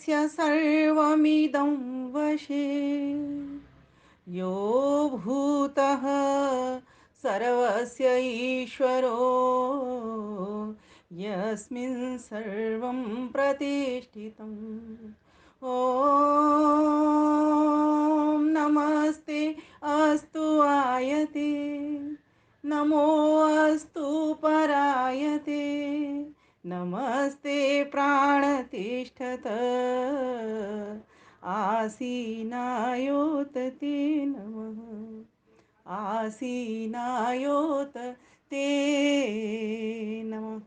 यस्य सर्वमिदं वशे यो भूतः सर्वस्य ईश्वरो यस्मिन् सर्वं प्रतिष्ठितम्। ॐ नमस्ते अस्तु आयते, नमो अस्तु परायते, नमस्ते प्राणतिष्ठत आसीनायोत ते नमः, आसीनायोत ते नमः।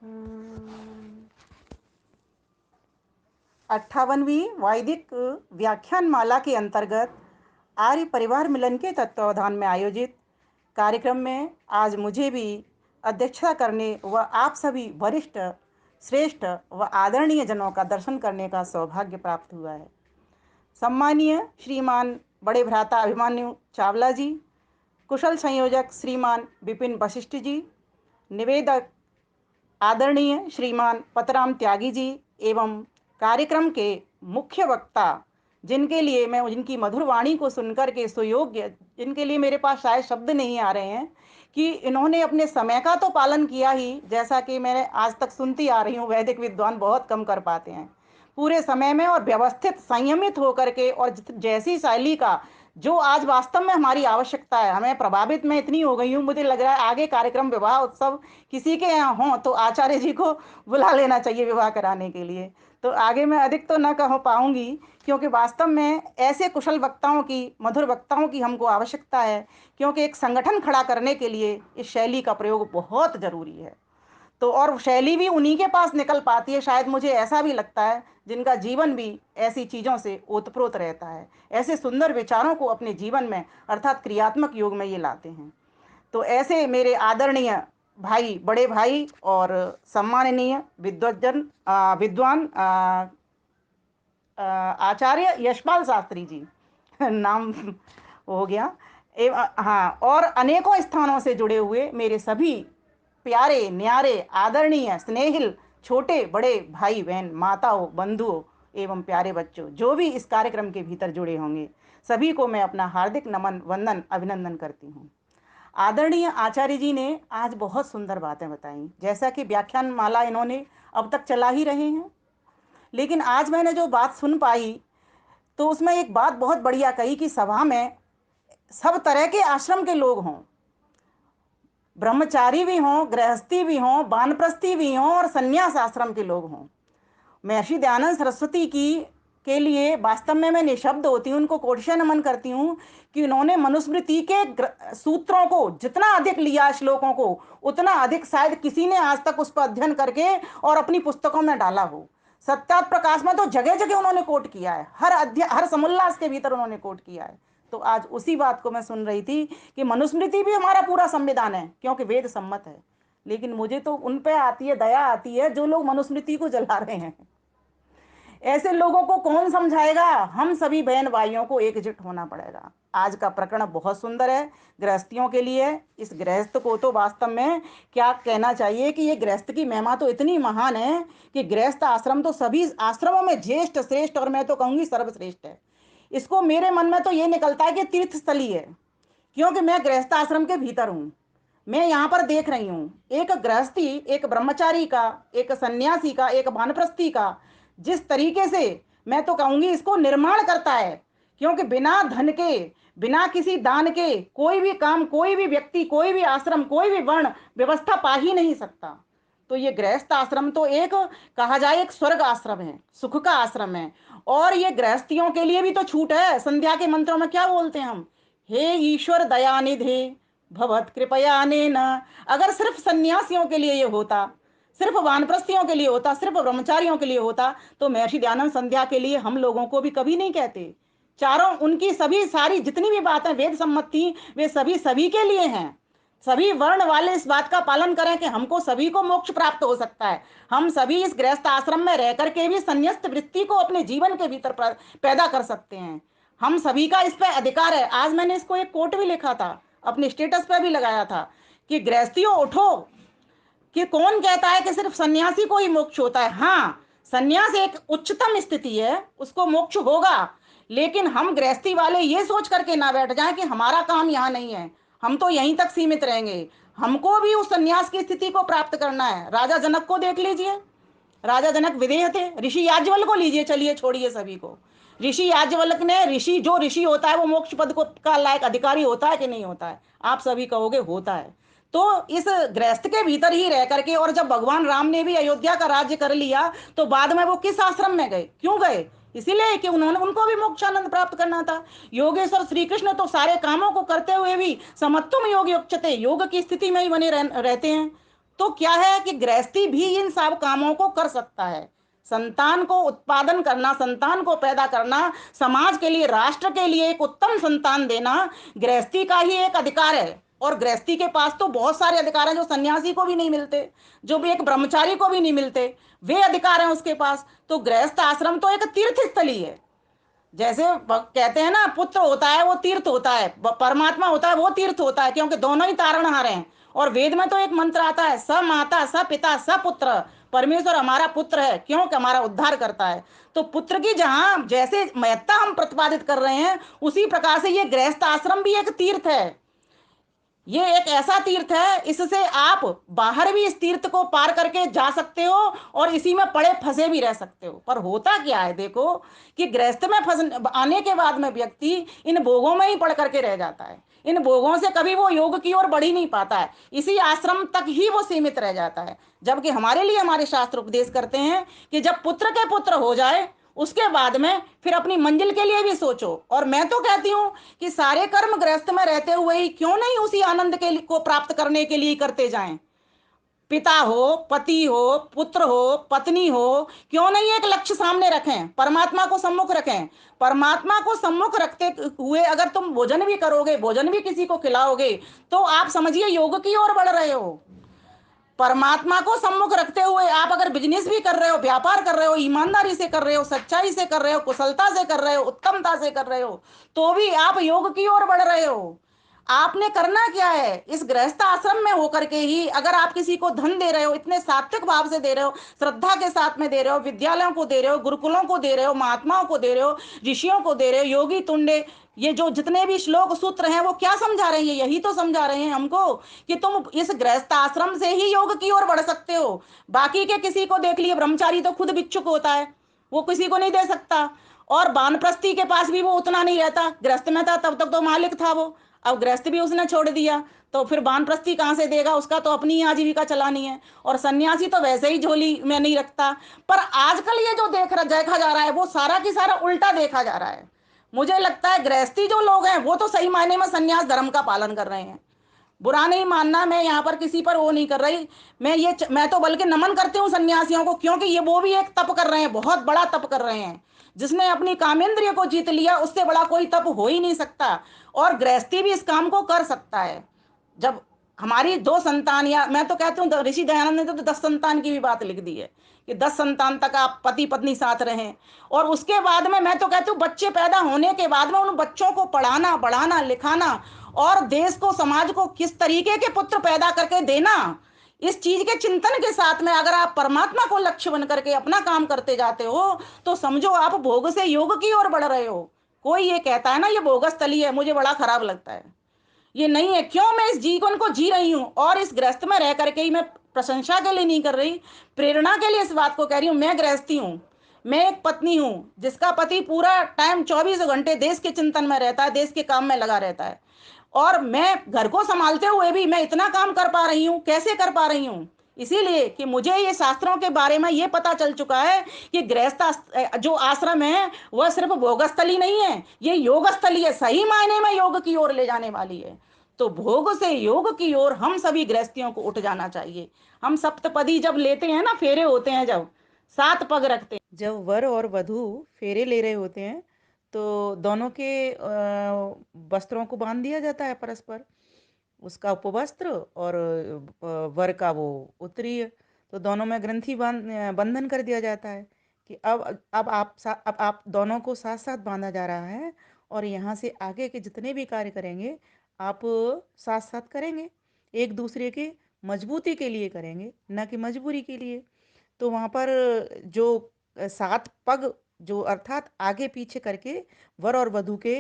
58वीं वैदिक व्याख्यान माला के अंतर्गत आर्य परिवार मिलन के तत्वावधान में आयोजित कार्यक्रम में आज मुझे भी अध्यक्षता करने व आप सभी वरिष्ठ, श्रेष्ठ व आदरणीय जनों का दर्शन करने का सौभाग्य प्राप्त हुआ है। सम्मानीय श्रीमान बड़े भ्राता अभिमन्यु चावला जी, कुशल संयोजक श्रीमान विपिन वशिष्ठ जी, निवेदक आदरणीय श्रीमान पतराम त्यागी जी एवं कार्यक्रम के मुख्य वक्ता, जिनके लिए मैं जिनकी मधुर वाणी को सुनकर के सुयोग्य, जिनके लिए मेरे पास शायद शब्द नहीं आ रहे हैं कि इन्होंने अपने समय का तो पालन किया ही, जैसा कि मैंने आज तक सुनती आ रही हूँ वैदिक विद्वान बहुत कम कर पाते हैं पूरे समय में, और व्यवस्थित संयमित होकर के, और जैसी शैली का जो आज वास्तव में हमारी आवश्यकता है। हमें प्रभावित मैं इतनी हो गई हूँ, मुझे लग रहा है आगे कार्यक्रम विवाह उत्सव किसी के यहाँ हों तो आचार्य जी को बुला लेना चाहिए विवाह कराने के लिए। तो आगे मैं अधिक तो न कह पाऊंगी, क्योंकि वास्तव में ऐसे कुशल वक्ताओं की, मधुर वक्ताओं की हमको आवश्यकता है, क्योंकि एक संगठन खड़ा करने के लिए इस शैली का प्रयोग बहुत जरूरी है। तो और शैली भी उन्हीं के पास निकल पाती है, शायद मुझे ऐसा भी लगता है, जिनका जीवन भी ऐसी चीज़ों से ओतप्रोत रहता है, ऐसे सुंदर विचारों को अपने जीवन में अर्थात क्रियात्मक योग में ये लाते हैं। तो ऐसे मेरे आदरणीय भाई, बड़े भाई और सम्माननीय विद्वान आचार्य यशपाल शास्त्री जी नाम हो गया, हाँ, और अनेकों स्थानों से जुड़े हुए मेरे सभी प्यारे न्यारे आदरणीय स्नेहिल छोटे बड़े भाई बहन, माताओं, बंधुओं एवं प्यारे बच्चों, जो भी इस कार्यक्रम के भीतर जुड़े होंगे, सभी को मैं अपना हार्दिक नमन, वंदन, अभिनंदन करती हूँ। आदरणीय आचार्य जी ने आज बहुत सुंदर बातें बताई, जैसा कि व्याख्यान माला इन्होंने अब तक चला ही रहे हैं, लेकिन आज मैंने जो बात सुन पाई तो उसमें एक बात बहुत बढ़िया कही कि सभा में सब तरह के आश्रम के लोग हों, ब्रह्मचारी भी हों, गृहस्थी भी हों, वानप्रस्थी भी हों और संन्यास आश्रम के लोग हों। महर्षि दयानंद सरस्वती की के लिए वास्तव में मैं निशब्द होती हूँ, उनको कोटिशा नमन करती हूँ कि उन्होंने मनुस्मृति के सूत्रों को जितना अधिक लिया, श्लोकों को उतना अधिक शायद किसी ने आज तक उस पर अध्ययन करके और अपनी पुस्तकों में डाला हो। सत्यात प्रकाश में तो जगह जगह उन्होंने कोट किया है, हर अध्याय, हर समुल्लास के भीतर उन्होंने कोट किया है। तो आज उसी बात को मैं सुन रही थी कि मनुस्मृति भी हमारा पूरा संविधान है, क्योंकि वेद सम्मत है, लेकिन मुझे तो उन पे आती है, दया आती है जो लोग मनुस्मृति को जला रहे हैं। ऐसे लोगों को कौन समझाएगा? हम सभी बहन भाइयों को एकजुट होना पड़ेगा। आज का प्रकरण बहुत सुंदर है गृहस्थियों के लिए। इस गृहस्थ को तो वास्तव में क्या कहना चाहिए कि ये गृहस्थ की महिमा तो इतनी महान है कि गृहस्थ आश्रम तो सभी आश्रमों में ज्येष्ठ, श्रेष्ठ और मैं तो कहूंगी सर्वश्रेष्ठ है। इसको मेरे मन में तो ये निकलता है कि तीर्थ स्थली है, क्योंकि मैं गृहस्थ आश्रम के भीतर हूँ। मैं यहाँ पर देख रही हूँ एक गृहस्थी, एक ब्रह्मचारी का, एक सन्यासी का, एक वानप्रस्थी का जिस तरीके से मैं तो कहूंगी इसको निर्माण करता है, क्योंकि बिना धन के, बिना किसी दान के कोई भी काम, कोई भी व्यक्ति, कोई भी आश्रम, कोई भी वर्ण व्यवस्था पा ही नहीं सकता। तो ये गृहस्थ आश्रम तो एक कहा जाए एक स्वर्ग आश्रम है, सुख का आश्रम है। और ये गृहस्थियों के लिए भी तो छूट है। संध्या के मंत्रों में क्या बोलते हैं हम? हे ईश्वर दयानिधे भवत कृपया न। अगर सिर्फ सन्यासियों के लिए ये होता, सिर्फ वानप्रस्थियों के लिए होता, सिर्फ ब्रह्मचारियों के लिए होता, तो महर्षि दयानंद संध्या के लिए हम लोगों को भी कभी नहीं कहते। चारों उनकी सभी सारी जितनी भी बातें वेद सम्मत थी, वे सभी सभी के लिए हैं। सभी वर्ण वाले इस बात का पालन करें कि हमको सभी को मोक्ष प्राप्त हो सकता है। हम सभी इस गृहस्थ आश्रम में रह करके भी संन्यास्त वृत्ति को अपने जीवन के भीतर पैदा कर सकते हैं। हम सभी का इस पर अधिकार है। आज मैंने इसको एक कोट भी लिखा था, अपने स्टेटस पर भी लगाया था कि गृहस्थियों उठो, कि कौन कहता है कि सिर्फ सन्यासी को ही मोक्ष होता है? हाँ, संन्यास एक उच्चतम स्थिति है, उसको मोक्ष होगा। लेकिन हम गृहस्थी वाले ये सोच करके ना बैठ जाएं कि हमारा काम यहाँ नहीं है, हम तो यहीं तक सीमित रहेंगे। हमको भी उस संन्यास की स्थिति को प्राप्त करना है। राजा जनक को देख लीजिए, राजा जनक विदेह थे। ऋषि याज्ञवल्क्य को लीजिए, चलिए छोड़िए सभी को। ऋषि याज्ञवल्क्य ने, ऋषि जो ऋषि होता है वो मोक्ष पद को का लायक अधिकारी होता है कि नहीं होता है? आप सभी कहोगे होता है। तो इस गृहस्थ के भीतर ही रह करके, और जब भगवान राम ने भी अयोध्या का राज्य कर लिया तो बाद में वो किस आश्रम में गए, क्यों गए? इसीलिए कि उन्होंने, उनको भी मोक्षानंद प्राप्त करना था। योगेश्वर श्री कृष्ण तो सारे कामों को करते हुए भी समत्वम योग युक्तते, योग की स्थिति में ही बने रहते हैं। तो क्या है कि गृहस्थी भी इन सब कामों को कर सकता है। संतान को उत्पादन करना, संतान को पैदा करना, समाज के लिए, राष्ट्र के लिए एक उत्तम संतान देना गृहस्थी का ही एक अधिकार है। और गृहस्थी के पास तो बहुत सारे अधिकार हैं जो सन्यासी को भी नहीं मिलते, जो भी एक ब्रह्मचारी को भी नहीं मिलते, वे अधिकार हैं उसके पास। तो गृहस्थ आश्रम तो एक तीर्थ स्थली है। जैसे कहते हैं ना, पुत्र होता है वो तीर्थ होता है, परमात्मा होता है वो तीर्थ होता है, क्योंकि दोनों ही तारणहार हैं। और वेद में तो एक मंत्र आता है, स माता स पिता स पुत्र। परमेश्वर हमारा पुत्र है, क्योंकि हमारा उद्धार करता है। तो पुत्र की जहां जैसे महत्ता हम प्रतिपादित कर रहे हैं, उसी प्रकार से ये गृहस्थ आश्रम भी एक तीर्थ है। ये एक ऐसा तीर्थ है, इससे आप बाहर भी इस तीर्थ को पार करके जा सकते हो और इसी में पड़े फंसे भी रह सकते हो। पर होता क्या है देखो, कि गृहस्थ में फंस आने के बाद में व्यक्ति इन भोगों में ही पड़ करके रह जाता है। इन भोगों से कभी वो योग की ओर बढ़ ही नहीं पाता है, इसी आश्रम तक ही वो सीमित रह जाता है। जबकि हमारे लिए हमारे शास्त्र उपदेश करते हैं कि जब पुत्र के पुत्र हो जाए, उसके बाद में फिर अपनी मंजिल के लिए भी सोचो। और मैं तो कहती हूं कि सारे कर्म गृहस्थ में रहते हुए ही क्यों नहीं उसी आनंद के को प्राप्त करने के लिए करते जाएं। पिता हो, पति हो, पुत्र हो, पत्नी हो, क्यों नहीं एक लक्ष्य सामने रखें, परमात्मा को सम्मुख रखें। परमात्मा को सम्मुख रखते हुए अगर तुम भोजन भी करोगे, भोजन भी किसी को खिलाओगे, तो आप समझिए योग की ओर बढ़ रहे हो। परमात्मा को सम्मुख रखते हुए आप अगर बिजनेस भी कर रहे हो, व्यापार कर रहे हो, ईमानदारी से कर रहे हो, सच्चाई से कर रहे हो, कुशलता से कर रहे हो, उत्तमता से कर रहे हो, तो भी आप योग की ओर बढ़ रहे हो। आपने करना क्या है, इस गृहस्थ आश्रम में होकर के ही अगर आप किसी को धन दे रहे हो, इतने सात्विक भाव से दे रहे हो, श्रद्धा के साथ में दे रहे हो, विद्यालयों को दे रहे हो, गुरुकुलों को दे रहे हो, महात्माओं को दे रहे हो, ऋषियों को दे रहे हो, योगी तुंडे, ये जो जितने भी श्लोक सूत्र हैं वो क्या समझा रहे हैं? यही तो समझा रहे हैं हमको कि तुम इस गृहस्थ आश्रम से ही योग की ओर बढ़ सकते हो। बाकी के किसी को देख लिए, ब्रह्मचारी तो खुद भिक्षुक होता है, वो किसी को नहीं दे सकता। और वानप्रस्थी के पास भी वो उतना नहीं रहता, गृहस्थ में था तब तक तो मालिक था वो, अब गृहस्थ भी उसने छोड़ दिया, तो फिर वानप्रस्थी कहाँ से देगा? उसका तो अपनी ही आजीविका चलानी है। और सन्यासी तो वैसे ही झोली में नहीं रखता। पर आजकल ये जो देखा जा रहा है, वो सारा की सारा उल्टा देखा जा रहा है। मुझे लगता है गृहस्थी जो लोग हैं वो तो सही मायने में संन्यास धर्म का पालन कर रहे हैं। बुरा नहीं मानना, मैं यहाँ पर किसी पर वो नहीं कर रही। मैं तो बल्कि नमन करती हूँ सन्यासियों को, क्योंकि ये वो भी एक तप कर रहे हैं, बहुत बड़ा तप कर रहे हैं। जिसने अपनी कामेंद्रिय को जीत लिया, उससे बड़ा कोई तप हो ही नहीं सकता। और गृहस्थी भी इस काम को कर सकता है। जब हमारी 2 संतान, या मैं तो कहती हूँ ऋषि दयानंद ने तो 10 संतान की भी बात लिख दी है, कि 10 संतान तक आप पति पत्नी साथ रहें। और उसके बाद में मैं तो कहती हूँ बच्चे पैदा होने के बाद में उन बच्चों को पढ़ाना, बढ़ाना, लिखाना, और देश को, समाज को किस तरीके के पुत्र पैदा करके देना, इस चीज के चिंतन के साथ में अगर आप परमात्मा को लक्ष्य बन करके अपना काम करते जाते हो, तो समझो आप भोग से योग की ओर बढ़ रहे हो। कोई ये कहता है ना ये बोगस है, मुझे बड़ा खराब लगता है। ये नहीं है। क्यों? मैं इस जीवन को जी रही हूं, और इस गृहस्थ में रह करके ही, मैं प्रशंसा के लिए नहीं कर रही, प्रेरणा के लिए इस बात को कह रही हूं। मैं गृहस्थी हूं, मैं एक पत्नी हूं जिसका पति पूरा टाइम 24 घंटे देश के चिंतन में रहता है, देश के काम में लगा रहता है। और मैं घर को संभालते हुए भी मैं इतना काम कर पा रही हूँ, कैसे कर पा रही हूँ? इसीलिए कि मुझे ये शास्त्रों के बारे में ये पता चल चुका है कि गृहस्थ जो आश्रम है वह सिर्फ भोगस्थली नहीं है, ये योगस्थली है, सही मायने में योग की ओर ले जाने वाली है। तो भोग से योग की ओर हम सभी गृहस्थियों को उठ जाना चाहिए। हम सप्तपदी जब लेते हैं ना, फेरे होते हैं, जब 7 पग रखते हैं, जब वर और वधू फेरे ले रहे होते हैं, तो दोनों के वस्त्रों को बांध दिया जाता है परस्पर, उसका उपवस्त्र और वर का वो उत्तरीय। तो दोनों में ग्रंथि बंधन कर दिया जाता है कि अब आप दोनों को साथ साथ बांधा जा रहा है, और यहाँ से आगे के जितने भी कार्य करेंगे आप साथ साथ करेंगे, एक दूसरे के मजबूती के लिए करेंगे, ना कि मजबूरी के लिए। तो वहाँ पर जो 7 पग जो अर्थात आगे पीछे करके वर और वधू के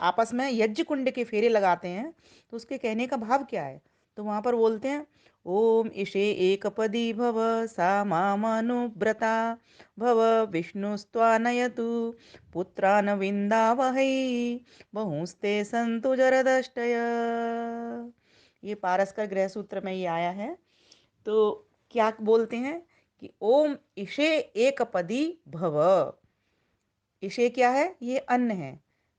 आपस में यज्ञ कुंड के फेरे लगाते हैं, तो उसके कहने का भाव क्या है? तो वहां पर बोलते हैं, ओम इषे एकपदी भव सा मामनुव्रता भव विष्णुस्त्वानयतु पुत्रान् विन्दावहै बहुस्ते सन्तु जरदष्टय। ये पारस का गृह सूत्र में ये आया है। तो क्या बोलते हैं कि ओम इषे एकपदी भव। इसे क्या है? ये अन्न है।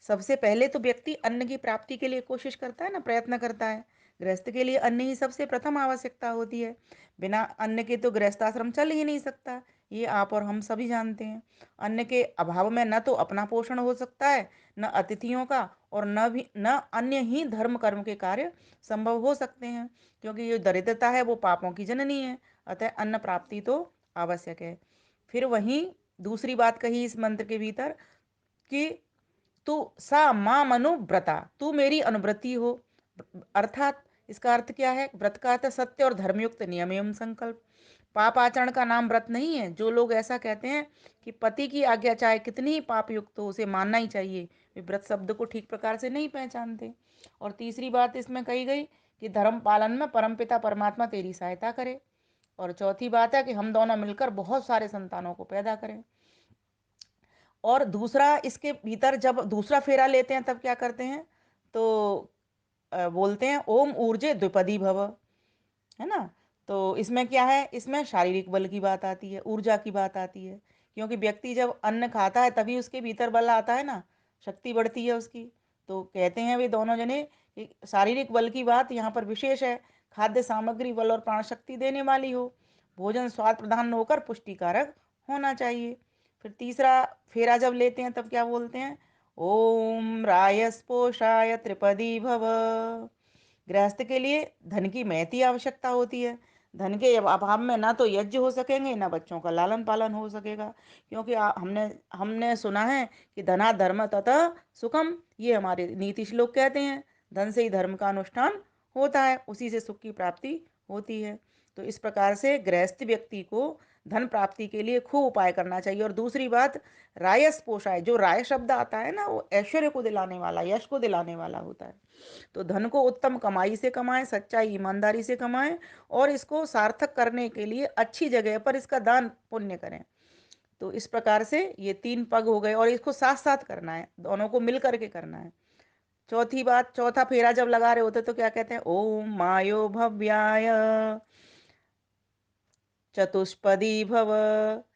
सबसे पहले तो व्यक्ति अन्न की प्राप्ति के लिए कोशिश करता है ना, प्रयत्न करता है। गृहस्थ के लिए अन्न ही सबसे प्रथम आवश्यकता होती है। बिना अन्न के तो गृहस्थाश्रम चल ही नहीं सकता। ये आप और हम सभी जानते हैं। अन्न के अभाव में न तो अपना पोषण हो सकता है, न अतिथियों का, और न अन्य ही धर्म कर्म के कार्य संभव हो सकते हैं, क्योंकि ये दरिद्रता है वो पापों की जननी है। अतः अन्न प्राप्ति तो आवश्यक है। फिर वहीं दूसरी बात कही इस मंत्र के भीतर कि तू सा माम अनुव्रता, तू मेरी अनुव्रति हो। अर्थात इसका अर्थ क्या है? व्रत का अर्थ सत्य और धर्मयुक्त नियम एवं संकल्प। पाप आचरण का नाम व्रत नहीं है। जो लोग ऐसा कहते हैं कि पति की आज्ञा चाहे कितनी ही पाप युक्त हो उसे मानना ही चाहिए, वे व्रत शब्द को ठीक प्रकार से नहीं पहचानते। और तीसरी बात इसमें कही गई कि धर्म पालन में परमपिता परमात्मा तेरी सहायता करे। और चौथी बात है कि हम दोनों मिलकर बहुत सारे संतानों को पैदा करें। और दूसरा इसके भीतर जब दूसरा फेरा लेते हैं तब क्या करते हैं? तो बोलते हैं ओम ऊर्जे द्विपदी भव, है ना। तो इसमें क्या है? इसमें शारीरिक बल की बात आती है, ऊर्जा की बात आती है, क्योंकि व्यक्ति जब अन्न खाता है तभी उसके भीतर बल आता है ना, शक्ति बढ़ती है उसकी। तो कहते हैं वे दोनों जने कि शारीरिक बल की बात यहाँ पर विशेष है। खाद्य सामग्री बल और प्राण शक्ति देने वाली हो, भोजन स्वाद प्रधान होकर पुष्टिकारक होना चाहिए। फिर तीसरा फेरा जब लेते हैं तब क्या बोलते हैं? ओम रायस्पोषाय त्रिपदी भव। गृहस्थ के लिए धन की महती आवश्यकता होती है। धन के अभाव में ना तो यज्ञ हो सकेंगे, ना बच्चों का लालन पालन हो सकेगा, क्योंकि हमने हमने सुना है कि धना धर्म ततः सुखम, ये हमारे नीति श्लोक कहते हैं। धन से ही धर्म का अनुष्ठान होता है, उसी से सुख की प्राप्ति होती है। तो इस प्रकार से गृहस्थ व्यक्ति को धन प्राप्ति के लिए खूब उपाय करना चाहिए। और दूसरी बात, रायस पोषाय, जो राय शब्द आता है ना, वो ऐश्वर्य को दिलाने वाला, यश को दिलाने वाला होता है। तो धन को उत्तम कमाई से कमाएं, सच्चाई ईमानदारी से कमाएं, और इसको सार्थक करने के लिए अच्छी जगह पर इसका दान पुण्य करें। तो इस प्रकार से ये 3 पग हो गए, और इसको साथ साथ करना है, दोनों को मिल करके करना है। चौथी बात, चौथा फेरा जब लगा रहे होते तो क्या कहते हैं? ओम मायो भव्याय चतुष्पदी भव।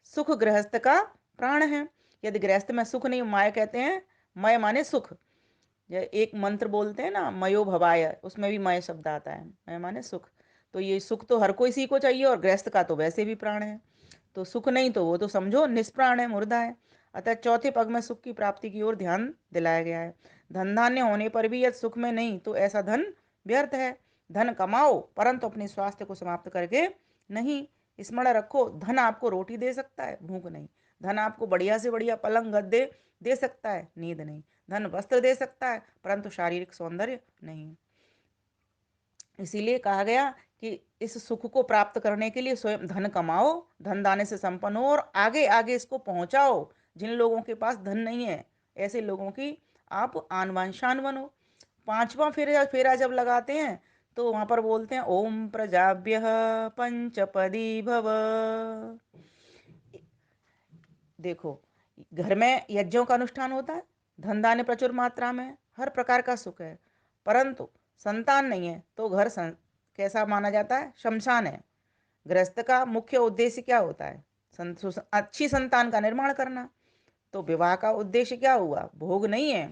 सुख गृहस्थ का प्राण है। यदि गृहस्थ में सुख नहीं, माय कहते हैं, मय माने सुख। ये एक मंत्र बोलते हैं ना, मयो भवाय, उसमें भी मय शब्द आता है, मय माने सुख। तो ये सुख तो हर कोई सी को चाहिए, और गृहस्थ का तो वैसे भी प्राण है। तो सुख नहीं तो वो तो समझो निष्प्राण है, मुर्दा है। अतः चौथे पग में सुख की प्राप्ति की ओर ध्यान दिलाया गया है। धन धान्य होने पर भी यदि सुख में नहीं तो ऐसा धन व्यर्थ है। धन कमाओ परंतु अपने स्वास्थ्य को समाप्त करके नहीं। स्मरण रखो, धन आपको रोटी दे सकता है, भूख नहीं। धन आपको बढ़िया से बढ़िया पलंग गद्दे दे सकता है, नींद नहीं। धन वस्त्र दे सकता है परंतु शारीरिक सौंदर्य नहीं। इसीलिए कहा गया कि इस सुख को प्राप्त करने के लिए स्वयं धन कमाओ, धन दाने से संपन्न हो, और आगे आगे इसको पहुंचाओ। जिन लोगों के पास धन नहीं है, ऐसे लोगों की आप आन बान शान बनो। पांचवा फेरा फेरा जब लगाते हैं तो वहां पर बोलते हैं ओम प्रजाभ्य पंचपदी भव। देखो, घर में यज्ञों का अनुष्ठान होता है, धन धान्य प्रचुर मात्रा में, हर प्रकार का सुख है, परंतु संतान नहीं है तो घर कैसा माना जाता है? शमशान है। गृहस्थ का मुख्य उद्देश्य क्या होता है? अच्छी संतान का निर्माण करना। तो विवाह का उद्देश्य क्या हुआ? भोग नहीं है।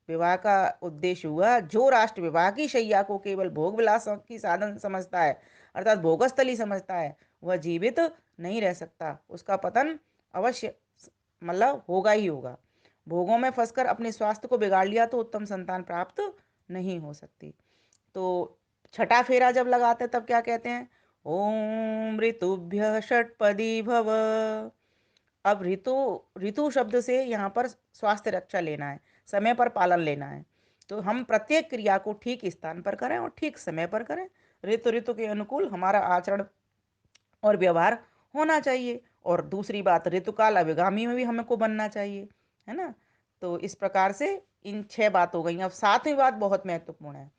विवाह का उद्देश्य हुआ, जो राष्ट्र विवाह की शैया को केवल भोग विलास की साधन समझता है, अर्थात भोगस्थली समझता है, वह जीवित नहीं रह सकता। उसका पतन अवश्य मतलब होगा ही होगा। भोगों में फंसकर अपने स्वास्थ्य को बिगाड़ लिया तो उत्तम संतान प्राप्त नहीं हो सकती। तो छठा फेरा जब लगाते हैं तब क्या कहते हैं? ओम ऋतुभ्य षटपदी भव। अब ऋतु, ऋतु शब्द से यहाँ पर स्वास्थ्य रक्षा लेना है, समय पर पालन लेना है। तो हम प्रत्येक क्रिया को ठीक स्थान पर करें और ठीक समय पर करें। ऋतु ऋतु के अनुकूल हमारा आचरण और व्यवहार होना चाहिए। और दूसरी बात, ऋतुकाल अभिगामी में भी हमको बनना चाहिए, है ना। तो इस प्रकार से इन 6 बात हो गई। अब 7वीं बात बहुत महत्वपूर्ण है,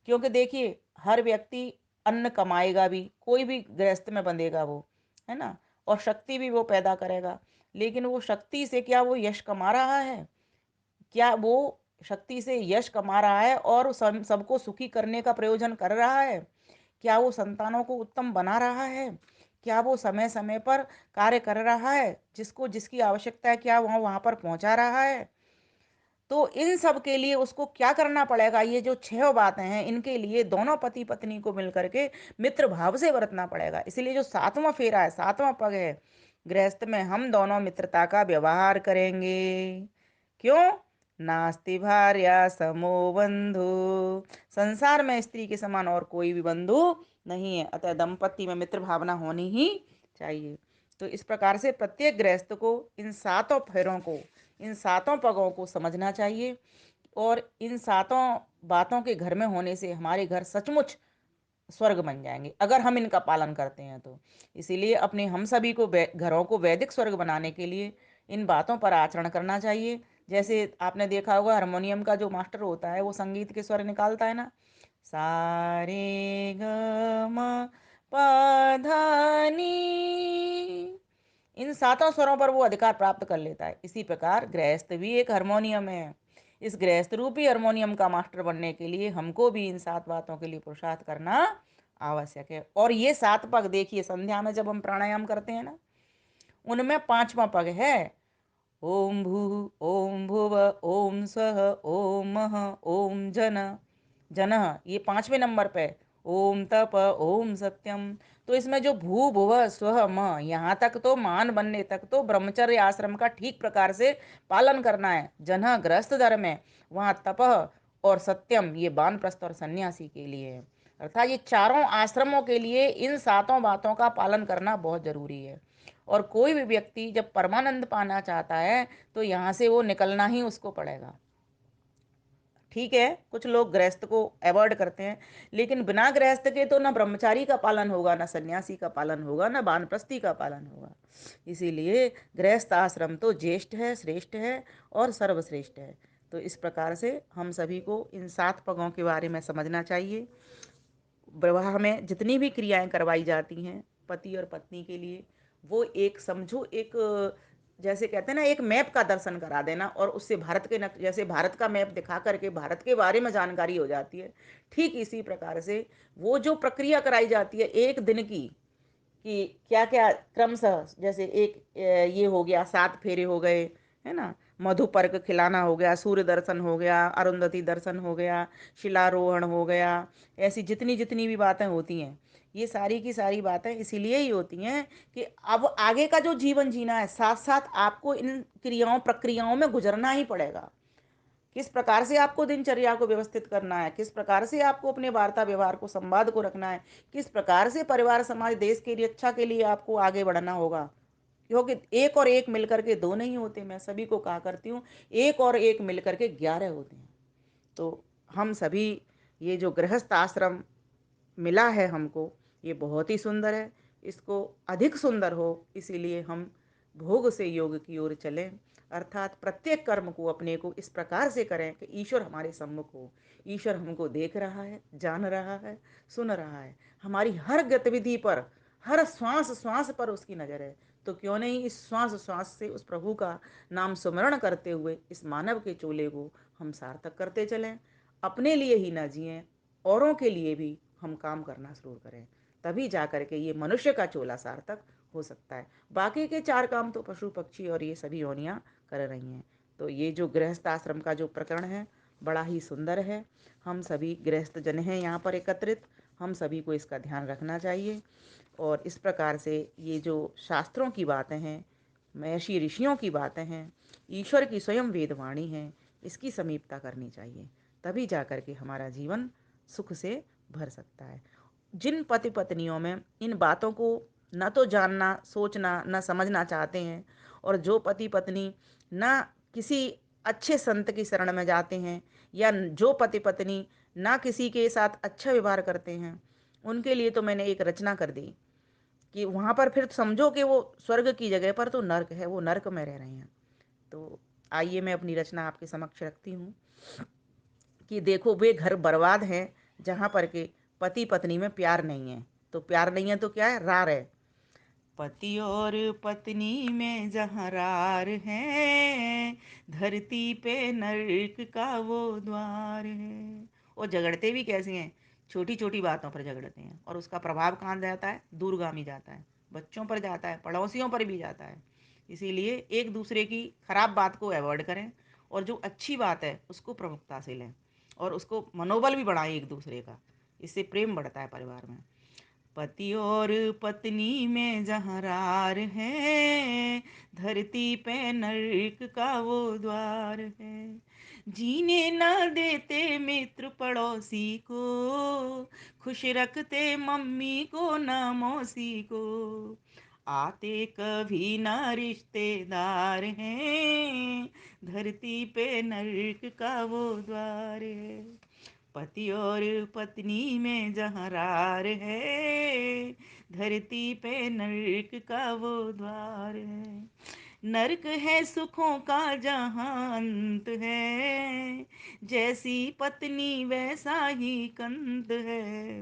क्योंकि देखिए हर व्यक्ति अन्न कमाएगा भी, कोई भी गृहस्थ में बंधेगा वो, है ना, और शक्ति भी वो पैदा करेगा। लेकिन वो शक्ति से क्या वो यश कमा रहा है? क्या वो शक्ति से यश कमा रहा है और सबको सुखी करने का प्रयोजन कर रहा है? क्या वो संतानों को उत्तम बना रहा है? क्या वो समय समय पर कार्य कर रहा है? जिसको जिसकी आवश्यकता है, क्या वहाँ वहाँ पर पहुँचा रहा है? तो इन सब के लिए उसको क्या करना पड़ेगा? ये जो 6 बातें हैं, इनके लिए दोनों पति पत्नी को मिलकर के मित्र भाव से बरतना पड़ेगा। इसीलिए जो 7वां फेरा है, 7वां पग है, गृहस्थ में हम दोनों मित्रता का व्यवहार करेंगे। क्यों? नास्ति भार्या समो बंधु, संसार में स्त्री के समान और कोई भी बंधु नहीं है, अतः दंपति में मित्र भावना होनी ही चाहिए। तो इस प्रकार से प्रत्येक गृहस्थ को इन 7 फेरों को, इन 7 पगों को समझना चाहिए, और इन 7 बातों के घर में होने से हमारे घर सचमुच स्वर्ग बन जाएंगे, अगर हम इनका पालन करते हैं तो। इसीलिए अपने हम सभी को घरों को वैदिक स्वर्ग बनाने के लिए इन बातों पर आचरण करना चाहिए। जैसे आपने देखा होगा, हारमोनियम का जो मास्टर होता है वो संगीत के स्वर निकालता है ना, सा रे ग म प ध नी, इन 7 स्वरों पर वो अधिकार प्राप्त कर लेता है। इसी प्रकार गृहस्थ भी एक हारमोनियम है। इस गृहस्थ रूपी हारमोनियम का मास्टर बनने के लिए हमको भी इन 7 बातों के लिए पुरुषार्थ करना आवश्यक है। और ये 7 पग देखिए, संध्या में जब हम प्राणायाम करते हैं ना, उनमें 5वां पग है, ओम भू, ओम भुव, ओम स्वः, ओम मः, ओम जन जनः, ये 5वें नंबर पे, ओम तप, ओम सत्यम। तो इसमें जो भू भुव स्वः म, यहाँ तक तो मान बनने तक तो ब्रह्मचर्य आश्रम का ठीक प्रकार से पालन करना है। जनः गृहस्थ धर्म है, वहाँ तपः और सत्यम ये वानप्रस्थ और सन्यासी के लिए है। अर्थात ये चारों आश्रमों के लिए इन 7 बातों का पालन करना बहुत जरूरी है। और कोई भी व्यक्ति जब परमानंद पाना चाहता है तो यहाँ से वो निकलना ही उसको पड़ेगा। ठीक है, कुछ लोग गृहस्थ को अवॉइड करते हैं, लेकिन बिना गृहस्थ के तो ना ब्रह्मचारी का पालन होगा, ना सन्यासी का पालन होगा, ना वानप्रस्थी का पालन होगा। इसीलिए गृहस्थ आश्रम तो ज्येष्ठ है, श्रेष्ठ है और सर्वश्रेष्ठ है। तो इस प्रकार से हम सभी को इन 7 पगों के बारे में समझना चाहिए। विवाह में जितनी भी क्रियाएं करवाई जाती हैं पति और पत्नी के लिए, वो एक समझो एक, जैसे कहते हैं ना, एक मैप का दर्शन करा देना, और उससे भारत के जैसे भारत का मैप दिखा करके भारत के बारे में जानकारी हो जाती है, ठीक इसी प्रकार से वो जो प्रक्रिया कराई जाती है एक दिन की, कि क्या क्या क्रमशः, जैसे एक ये हो गया, 7 फेरे हो गए, है ना, मधुपर्क खिलाना हो गया, सूर्य दर्शन हो गया, अरुंधति दर्शन हो गया, शिलारोहण हो गया, ऐसी जितनी जितनी भी बातें होती हैं, ये सारी की सारी बातें इसीलिए ही होती हैं कि अब आगे का जो जीवन जीना है, साथ साथ आपको इन क्रियाओं प्रक्रियाओं में गुजरना ही पड़ेगा। किस प्रकार से आपको दिनचर्या को व्यवस्थित करना है, किस प्रकार से आपको अपने वार्ता व्यवहार को, संवाद को रखना है, किस प्रकार से परिवार समाज देश की रक्षा के लिए आपको आगे बढ़ना होगा। क्योंकि एक और एक मिलकर के 2 नहीं होते, मैं सभी को कहा करती हूँ, एक और एक मिलकर के 11 होते हैं। तो हम सभी, ये जो गृहस्थ आश्रम मिला है हमको, ये बहुत ही सुंदर है। इसको अधिक सुंदर हो इसीलिए हम भोग से योग की ओर चलें, अर्थात प्रत्येक कर्म को अपने को इस प्रकार से करें कि ईश्वर हमारे सम्मुख हो। ईश्वर हमको देख रहा है, जान रहा है, सुन रहा है, हमारी हर गतिविधि पर, हर श्वास श्वास पर उसकी नज़र है। तो क्यों नहीं इस श्वास श्वास से उस प्रभु का नाम स्मरण करते हुए इस मानव के चोले को हम सार्थक करते चलें। अपने लिए ही ना जिएं, औरों के लिए भी हम काम करना शुरू करें, तभी जा कर के ये मनुष्य का चोला सार्थक हो सकता है। बाकी के 4 काम तो पशु पक्षी और ये सभी योनियां कर रही हैं। तो ये जो गृहस्थ आश्रम का जो प्रकरण है बड़ा ही सुंदर है। हम सभी गृहस्थ जन हैं यहाँ पर एकत्रित, हम सभी को इसका ध्यान रखना चाहिए। और इस प्रकार से ये जो शास्त्रों की बातें हैं, महर्षि ऋषियों की बातें हैं, ईश्वर की स्वयं वेदवाणी है, इसकी समीपता करनी चाहिए, तभी जा कर के हमारा जीवन सुख से भर सकता है। जिन पति पत्नियों में इन बातों को न तो जानना, सोचना, न समझना चाहते हैं, और जो पति पत्नी न किसी अच्छे संत की शरण में जाते हैं, या जो पति पत्नी ना किसी के साथ अच्छा व्यवहार करते हैं, उनके लिए तो मैंने एक रचना कर दी कि वहाँ पर फिर समझो कि वो स्वर्ग की जगह पर तो नर्क है, वो नर्क में रह रही हैं। तो आइए मैं अपनी रचना आपके समक्ष रखती हूँ कि देखो वे घर बर्बाद हैं जहाँ पर के पति पत्नी में प्यार नहीं है। तो प्यार नहीं है तो क्या है, रार है। पति और पत्नी में जहाँ रार है, धरती पे नर्क का वो द्वार है। और झगड़ते भी कैसे हैं, छोटी छोटी बातों पर झगड़ते हैं, और उसका प्रभाव कहाँ जाता है, दूरगामी जाता है, बच्चों पर जाता है, पड़ोसियों पर भी जाता है। इसीलिए एक दूसरे की खराब बात को अवॉइड करें, और जो अच्छी बात है उसको प्रमुखता से लें, और उसको मनोबल भी बढ़ाएं एक दूसरे का। इससे प्रेम बढ़ता है परिवार में। पति और पत्नी में जहाँ रार है, धरती पे नर्क का वो द्वार है। जीने ना देते मित्र पड़ोसी को, खुश रखते मम्मी को ना मौसी को, आते कभी ना रिश्तेदार हैं, धरती पे नर्क का वो द्वार है। पति और पत्नी में जहाँ रार है, धरती पे नर्क का वो द्वार है। नर्क है सुखों का जहाँ अंत है, जैसी पत्नी वैसा ही कंत है।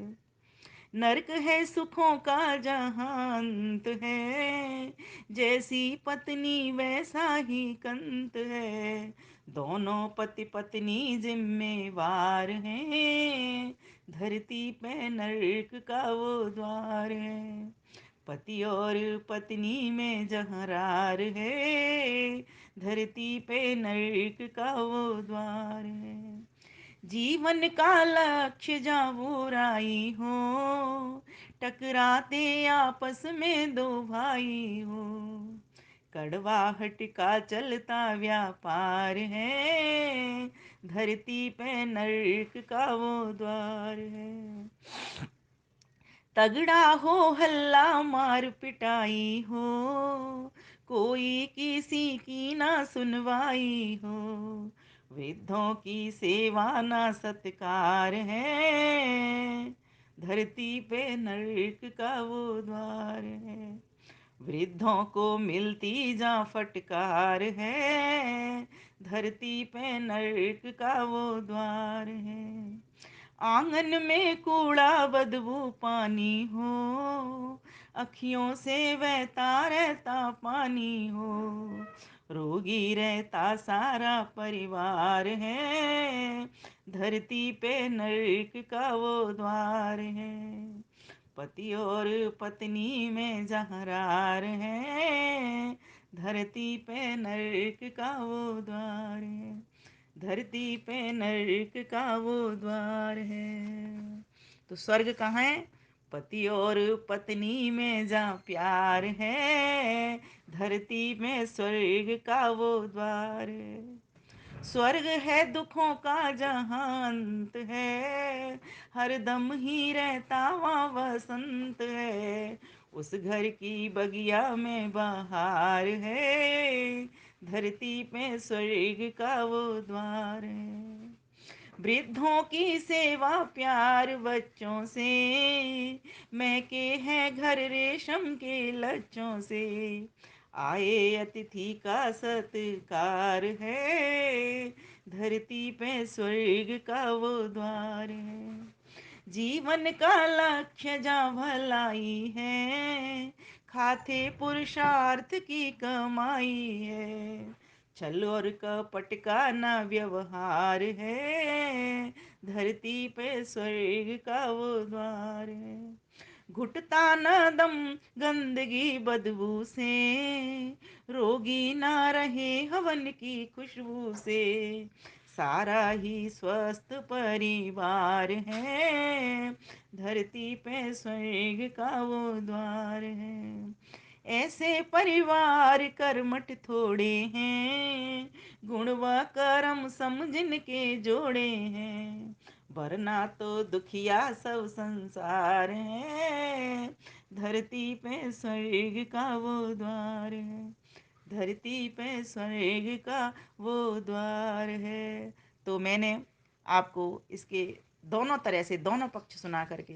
नर्क है सुखों का जहाँ अंत है, जैसी पत्नी वैसा ही कंत है। दोनों पति पत्नी जिम्मेवार हैं, धरती पे नर्क का वो द्वार है। पति और पत्नी में जहाँ रार है, धरती पे नर्क का वो द्वार है। जीवन का लक्ष्य जहाँ बुराई हो, टकराते आपस में दो भाई हो, कड़वाहट का चलता व्यापार है, धरती पे नर्क का वो द्वार है। तगड़ा हो हल्ला मार पिटाई हो, कोई किसी की ना सुनवाई हो, वृद्धों की सेवा ना सत्कार है, धरती पे नर्क का वो द्वार है। वृद्धों को मिलती जा फटकार है, धरती पे नर्क का वो द्वार है। आंगन में कूड़ा बदबू पानी हो, अखियों से बहता रहता पानी हो, रोगी रहता सारा परिवार है, धरती पे नर्क का वो द्वार है। पति और पत्नी में जहाँ रार है, धरती पे नर्क का वो द्वार है, धरती पे नर्क का वो द्वार है। तो स्वर्ग कहाँ है, पति और पत्नी में जहाँ प्यार है, धरती में स्वर्ग का वो द्वार है। स्वर्ग है दुखों का जहाँ अंत है, हर दम ही रहता वहाँ वसंत है, उस घर की बगिया में बहार है, धरती पे स्वर्ग का वो द्वार है। वृद्धों की सेवा प्यार बच्चों से, मैके हैं घर रेशम के लच्छों से, आए अतिथि का सत्कार है, धरती पे स्वर्ग का वो द्वार है। जीवन का लक्ष्य जहाँ भलाई है, खाते पुरुषार्थ की कमाई है, छल और कपट का ना व्यवहार है, धरती पे स्वर्ग का वो द्वार है। घुटता न दम गंदगी बदबू से, रोगी ना रहे हवन की खुशबू से, सारा ही स्वस्थ परिवार है, धरती पे स्वर्ग का वो द्वार है। ऐसे परिवार कर्मठ थोड़े हैं, गुण व कर्म समझन के जोड़े हैं, वरना तो दुखिया सब संसार है, धरती पे स्वर्ग का वो द्वार है, धरती पे स्वर्ग का वो द्वार है। तो मैंने आपको इसके दोनों तरह से दोनों पक्ष सुना करके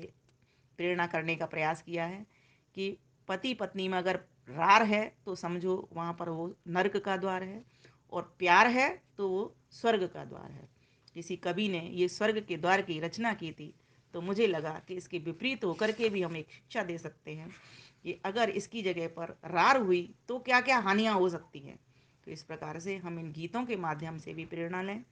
प्रेरणा करने का प्रयास किया है कि पति पत्नी में अगर रार है तो समझो वहाँ पर वो नर्क का द्वार है, और प्यार है तो वो स्वर्ग का द्वार है। किसी कवि ने ये स्वर्ग के द्वार की रचना की थी, तो मुझे लगा कि इसके विपरीत होकर के भी हम एक शिक्षा दे सकते हैं कि अगर इसकी जगह पर रार हुई तो क्या क्या हानियाँ हो सकती हैं। तो इस प्रकार से हम इन गीतों के माध्यम से भी प्रेरणा लें,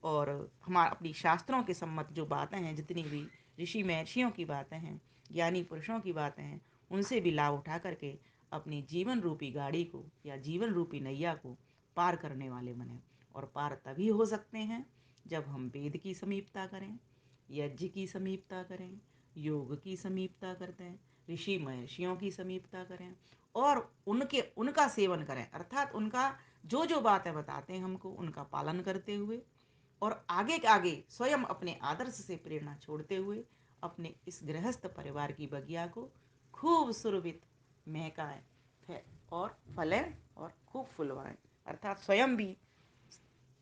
और हमारा अपनी शास्त्रों के सम्मत जो बातें हैं, जितनी भी ऋषि महर्षियों की बातें हैं, ज्ञानी पुरुषों की बातें हैं, उनसे भी लाभ उठा करके अपनी जीवन रूपी गाड़ी को या जीवन रूपी नैया को पार करने वाले बने। और पार तभी हो सकते हैं जब हम वेद की समीपता करें, यज्ञ की समीपता करें, योग की समीपता करते हैं, ऋषि महर्षियों की समीपता करें, और उनका सेवन करें, अर्थात उनका जो जो बातें बताते हैं हमको उनका पालन करते हुए, और आगे के आगे स्वयं अपने आदर्श से प्रेरणा छोड़ते हुए अपने इस गृहस्थ परिवार की बगिया को खूब सुरभित महकाएं और फलें और खूब फुलवाएं, अर्थात स्वयं भी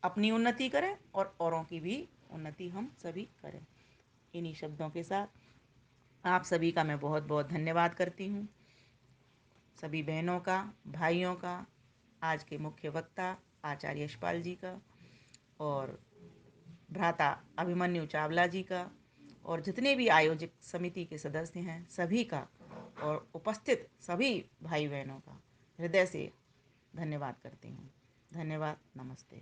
अपनी उन्नति करें और औरों की भी उन्नति हम सभी करें। इन्हीं शब्दों के साथ आप सभी का मैं बहुत बहुत धन्यवाद करती हूँ, सभी बहनों का, भाइयों का, आज के मुख्य वक्ता आचार्य यशपाल जी का, और भ्राता अभिमन्यु चावला जी का, और जितने भी आयोजक समिति के सदस्य हैं सभी का, और उपस्थित सभी भाई बहनों का हृदय से धन्यवाद करती हूँ। धन्यवाद, नमस्ते।